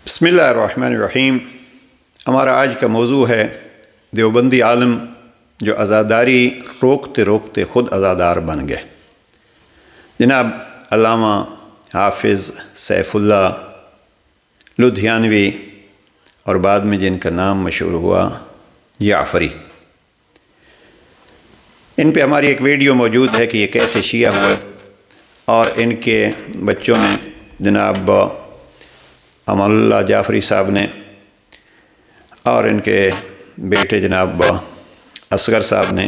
بسم اللہ الرحمن الرحیم۔ ہمارا آج کا موضوع ہے دیوبندی عالم جو عزاداری روکتے روکتے خود عزادار بن گئے۔ جناب علامہ حافظ سیف اللہ لدھیانوی اور بعد میں جن کا نام مشہور ہوا جعفری، ان پہ ہماری ایک ویڈیو موجود ہے کہ یہ کیسے شیعہ ہوئے، اور ان کے بچوں نے جناب امان اللہ جعفری صاحب نے اور ان کے بیٹے جناب اصغر صاحب نے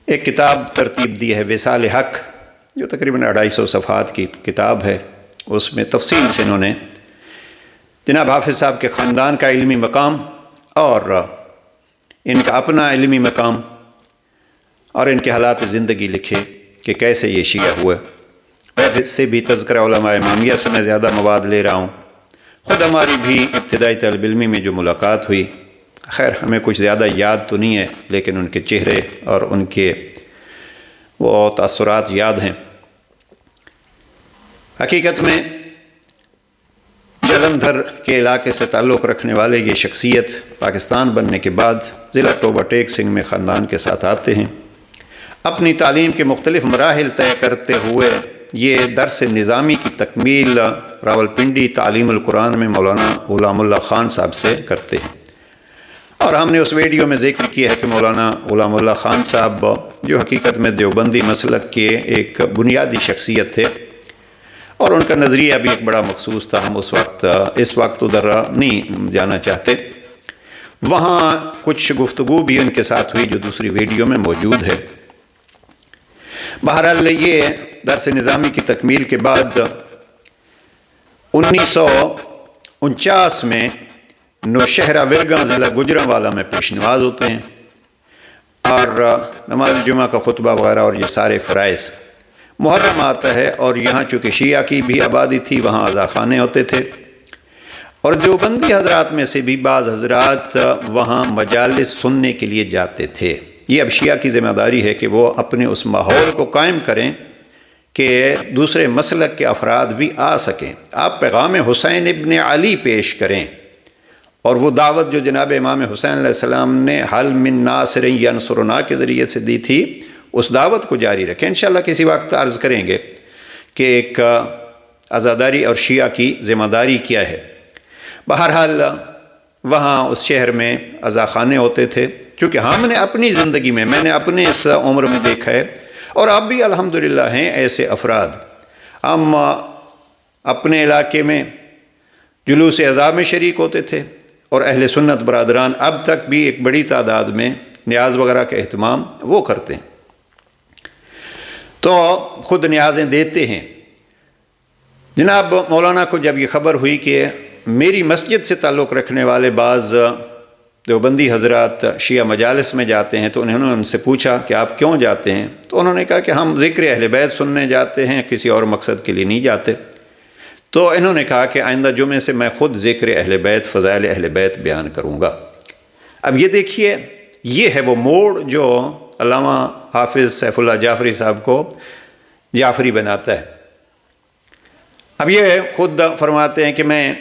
ایک کتاب ترتیب دی ہے وصال حق، جو تقریباً 250 صفحات کی کتاب ہے۔ اس میں تفصیل سے انہوں نے جناب حافظ صاحب کے خاندان کا علمی مقام اور ان کا اپنا علمی مقام اور ان کے حالات زندگی لکھے کہ کیسے یہ شیعہ ہوئے۔ اس سے بھی تذکرہ علماء امامیہ سے میں زیادہ مواد لے رہا ہوں۔ خود ہماری بھی ابتدائی طالب علمی میں جو ملاقات ہوئی، خیر ہمیں کچھ زیادہ یاد تو نہیں ہے، لیکن ان کے چہرے اور ان کے وہ تاثرات یاد ہیں۔ حقیقت میں جلندھر کے علاقے سے تعلق رکھنے والے یہ شخصیت پاکستان بننے کے بعد ضلع ٹوبہ ٹیک سنگھ میں خاندان کے ساتھ آتے ہیں۔ اپنی تعلیم کے مختلف مراحل طے کرتے ہوئے یہ درس نظامی کی تکمیل راولپنڈی تعلیم القرآن میں مولانا غلام اللہ خان صاحب سے کرتے ہیں، اور ہم نے اس ویڈیو میں ذکر کیا ہے کہ مولانا غلام اللہ خان صاحب جو حقیقت میں دیوبندی مسلک کے ایک بنیادی شخصیت تھے، اور ان کا نظریہ بھی ایک بڑا مخصوص تھا۔ ہم اس وقت ادھر نہیں جانا چاہتے۔ وہاں کچھ گفتگو بھی ان کے ساتھ ہوئی جو دوسری ویڈیو میں موجود ہے۔ بہرحال یہ درس نظامی کی تکمیل کے بعد 1949 میں نوشہرہ ورگاں ضلع گوجرانوالہ میں پیش نواز ہوتے ہیں، اور نماز جمعہ کا خطبہ وغیرہ اور یہ سارے فرائض۔ محرم آتا ہے، اور یہاں چونکہ شیعہ کی بھی آبادی تھی، وہاں عزاخانے ہوتے تھے، اور دیوبندی حضرات میں سے بھی بعض حضرات وہاں مجالس سننے کے لیے جاتے تھے۔ یہ اب شیعہ کی ذمہ داری ہے کہ وہ اپنے اس ماحول کو قائم کریں کہ دوسرے مسلک کے افراد بھی آ سکیں۔ آپ پیغام حسین ابن علی پیش کریں، اور وہ دعوت جو جناب امام حسین علیہ السلام نے حل من ناصر ینصرنا کے ذریعے سے دی تھی، اس دعوت کو جاری رکھیں۔ انشاءاللہ کسی وقت عرض کریں گے کہ ایک عزاداری اور شیعہ کی ذمہ داری کیا ہے۔ بہرحال وہاں اس شہر میں عزاخانے ہوتے تھے، چونکہ ہم نے اپنی زندگی میں، میں نے اپنے اس عمر میں دیکھا ہے، اور آپ بھی الحمدللہ ہیں ایسے افراد۔ ہم اپنے علاقے میں جلوس عزا میں شریک ہوتے تھے، اور اہل سنت برادران اب تک بھی ایک بڑی تعداد میں نیاز وغیرہ کا اہتمام وہ کرتے ہیں، تو خود نیازیں دیتے ہیں۔ جناب مولانا کو جب یہ خبر ہوئی کہ میری مسجد سے تعلق رکھنے والے بعض دیوبندی حضرات شیعہ مجالس میں جاتے ہیں، تو انہوں نے ان سے پوچھا کہ آپ کیوں جاتے ہیں؟ تو انہوں نے کہا کہ ہم ذکر اہل بیت سننے جاتے ہیں، کسی اور مقصد کے لیے نہیں جاتے۔ تو انہوں نے کہا کہ آئندہ جمعے سے میں خود ذکر اہل بیت، فضائل اہل بیت بیان کروں گا۔ اب یہ دیکھیے، یہ ہے وہ موڑ جو علامہ حافظ سیف اللہ جعفری صاحب کو جعفری بناتا ہے۔ اب یہ خود فرماتے ہیں کہ میں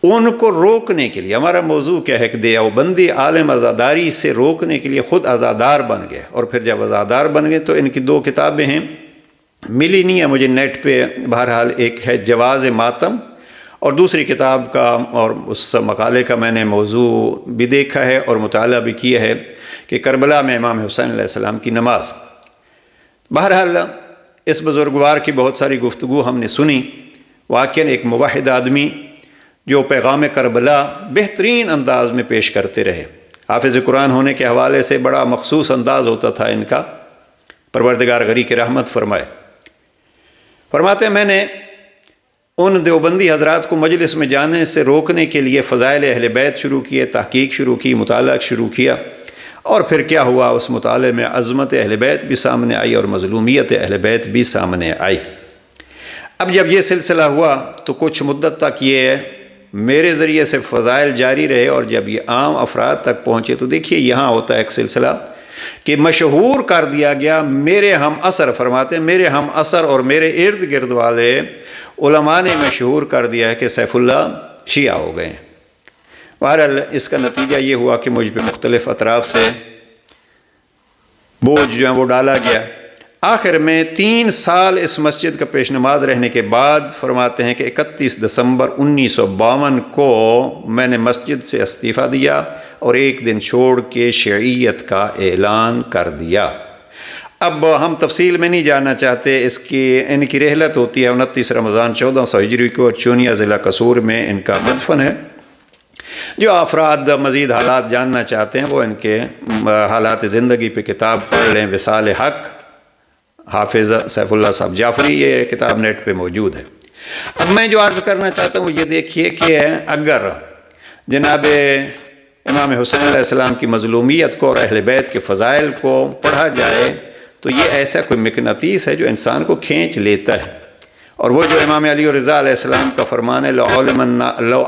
ان کو روکنے کے لیے، ہمارا موضوع کیا ہے کہ دیوبندی عالم عزاداری سے روکنے کے لیے خود عزادار بن گئے، اور پھر جب عزادار بن گئے تو ان کی 2 کتابیں ہیں، ملی نہیں ہے مجھے نیٹ پہ، بہرحال ایک ہے جواز ماتم، اور دوسری کتاب کا اور اس مقالے کا میں نے موضوع بھی دیکھا ہے اور مطالعہ بھی کیا ہے کہ کربلا میں امام حسین علیہ السلام کی نماز۔ بہرحال اس بزرگوار کی بہت ساری گفتگو ہم نے سنی۔ واقعاً ایک موحد آدمی جو پیغام کربلا بہترین انداز میں پیش کرتے رہے۔ حافظ قرآن ہونے کے حوالے سے بڑا مخصوص انداز ہوتا تھا ان کا، پروردگار غری کی رحمت فرمائے۔ فرماتے ہیں میں نے ان دیوبندی حضرات کو مجلس میں جانے سے روکنے کے لیے فضائل اہل بیت شروع کیے، تحقیق شروع کی، مطالعہ شروع کیا، اور پھر کیا ہوا، اس مطالعے میں عظمت اہل بیت بھی سامنے آئی اور مظلومیت اہل بیت بھی سامنے آئی۔ اب جب یہ سلسلہ ہوا تو کچھ مدت تک یہ میرے ذریعے سے فضائل جاری رہے، اور جب یہ عام افراد تک پہنچے تو دیکھیے یہاں ہوتا ہے ایک سلسلہ کہ مشہور کر دیا گیا۔ میرے ہم اثر، فرماتے ہیں میرے ہم اثر اور میرے ارد گرد والے علماء نے مشہور کر دیا ہے کہ سیف اللہ شیعہ ہو گئے. بہرحال اس کا نتیجہ یہ ہوا کہ مجھ پہ مختلف اطراف سے بوجھ جو ہے وہ ڈالا گیا. آخر میں 3 سال اس مسجد کا پیش نماز رہنے کے بعد فرماتے ہیں کہ 31 دسمبر 1952 کو میں نے مسجد سے استعفیٰ دیا اور 1 دن چھوڑ کے شیعیت کا اعلان کر دیا. اب ہم تفصیل میں نہیں جانا چاہتے. ان کی رحلت ہوتی ہے 29 رمضان 1400 ہجری کو چونیا ضلع قصور میں ان کا مدفن ہے. جو افراد مزید حالات جاننا چاہتے ہیں وہ ان کے حالات زندگی پہ کتاب پڑھ لیں. وصال حق حافظ سیف اللہ صاحب جعفری، یہ کتاب نیٹ پہ موجود ہے. اب میں جو عرض کرنا چاہتا ہوں یہ دیکھیے کہ اگر جناب امام حسین علیہ السلام کی مظلومیت کو اور اہل بیت کے فضائل کو پڑھا جائے تو یہ ایسا کوئی مقناطیس ہے جو انسان کو کھینچ لیتا ہے. اور وہ جو امام علی رضا علیہ السلام کا فرمان ہے لو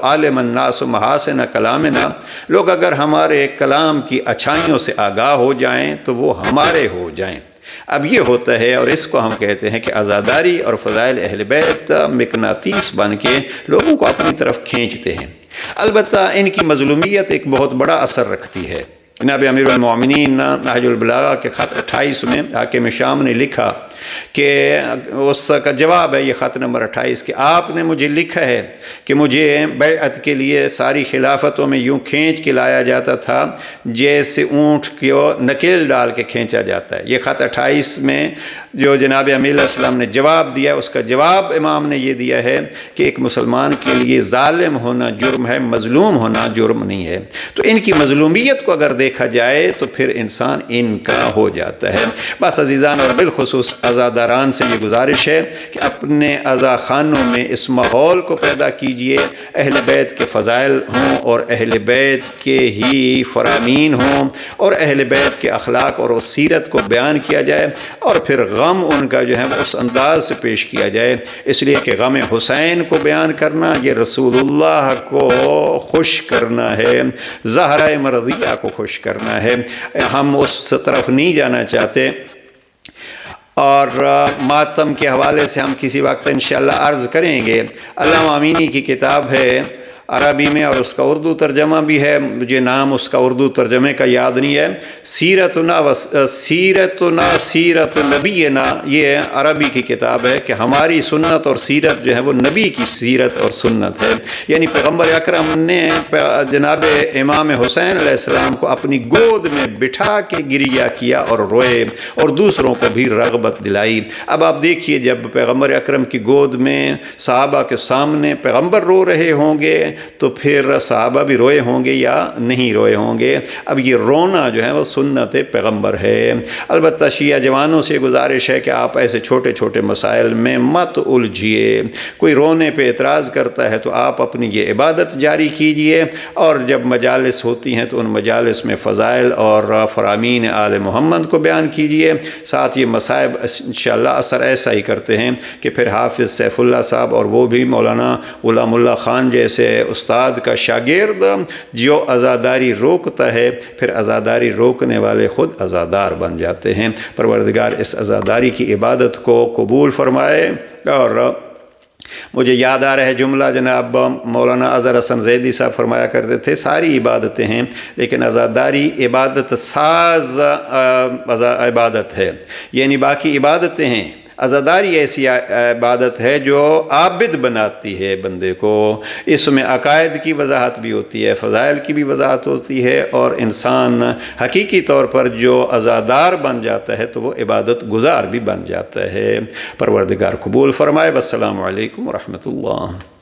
عالم الناس محاسن کلامنا، لوگ اگر ہمارے کلام کی اچھائیوں سے آگاہ ہو جائیں تو وہ ہمارے ہو جائیں. اب یہ ہوتا ہے اور اس کو ہم کہتے ہیں کہ عزاداری اور فضائل اہل بیت مقناطیس بن کے لوگوں کو اپنی طرف کھینچتے ہیں. البتہ ان کی مظلومیت ایک بہت بڑا اثر رکھتی ہے. جناب امیر المومنین نہج البلاغہ کے خط 28 میں حاکم شام نے لکھا کہ اس کا جواب ہے یہ خط نمبر 28 کہ آپ نے مجھے لکھا ہے کہ مجھے بیعت کے لیے ساری خلافتوں میں یوں کھینچ کے لایا جاتا تھا جیسے اونٹ کو نکیل ڈال کے کھینچا جاتا ہے. یہ خط 28 میں جو جناب امیر علیہ السلام نے جواب دیا، اس کا جواب امام نے یہ دیا ہے کہ ایک مسلمان کے لیے ظالم ہونا جرم ہے، مظلوم ہونا جرم نہیں ہے. تو ان کی مظلومیت کو اگر دیکھا جائے تو پھر انسان ان کا ہو جاتا ہے. بس عزیزان، اور بالخصوص عزاداران سے یہ گزارش ہے کہ اپنے عزا خانوں میں اس ماحول کو پیدا کیجئے، اہل بیت کے فضائل ہوں اور اہل بیت کے ہی فرامین ہوں اور اہل بیت کے اخلاق اور سیرت کو بیان کیا جائے، اور پھر غم ان کا جو ہے اس انداز سے پیش کیا جائے. اس لیے کہ غم حسین کو بیان کرنا یہ رسول اللہ کو خوش کرنا ہے، زہرہ مرضیہ کو خوش کرنا ہے. ہم اس طرف نہیں جانا چاہتے. اور ماتم کے حوالے سے ہم کسی وقت انشاءاللہ عرض کریں گے. علامہ امینی کی کتاب ہے عربی میں اور اس کا اردو ترجمہ بھی ہے، مجھے نام اس کا اردو ترجمے کا یاد نہیں ہے. سیرت نبینا، یہ عربی کی کتاب ہے کہ ہماری سنت اور سیرت جو ہے وہ نبی کی سیرت اور سنت ہے. یعنی پیغمبر اکرم نے جناب امام حسین علیہ السلام کو اپنی گود میں بٹھا کے گریہ کیا اور روئے اور دوسروں کو بھی رغبت دلائی. اب آپ دیکھیے جب پیغمبر اکرم کی گود میں صحابہ کے سامنے پیغمبر رو رہے ہوں گے تو پھر صحابہ بھی روئے ہوں گے یا نہیں روئے ہوں گے. اب یہ رونا جو ہے وہ سنت پیغمبر ہے. البتہ شیعہ جوانوں سے گزارش ہے کہ آپ ایسے چھوٹے چھوٹے مسائل میں مت الجھیے. کوئی رونے پہ اعتراض کرتا ہے تو آپ اپنی یہ عبادت جاری کیجئے، اور جب مجالس ہوتی ہیں تو ان مجالس میں فضائل اور فرامین آل محمد کو بیان کیجئے. ساتھ یہ مصائب انشاءاللہ اثر ایسا ہی کرتے ہیں کہ پھر حافظ سیف اللہ صاحب اور وہ بھی مولانا غلام اللہ خان جیسے استاد کا شاگرد جو عزاداری روکتا ہے، پھر عزاداری روکنے والے خود عزادار بن جاتے ہیں. پروردگار اس عزاداری کی عبادت کو قبول فرمائے. اور مجھے یاد آ رہا ہے جملہ جناب مولانا اظہر حسن زیدی صاحب فرمایا کرتے تھے، ساری عبادتیں ہیں لیکن عزاداری عبادت ساز عبادت ہے. یعنی باقی عبادتیں ہیں، عزاداری ایسی عبادت ہے جو عابد بناتی ہے بندے کو. اس میں عقائد کی وضاحت بھی ہوتی ہے، فضائل کی بھی وضاحت ہوتی ہے، اور انسان حقیقی طور پر جو عزادار بن جاتا ہے تو وہ عبادت گزار بھی بن جاتا ہے. پروردگار قبول فرمائے. والسلام علیکم ورحمۃ اللہ.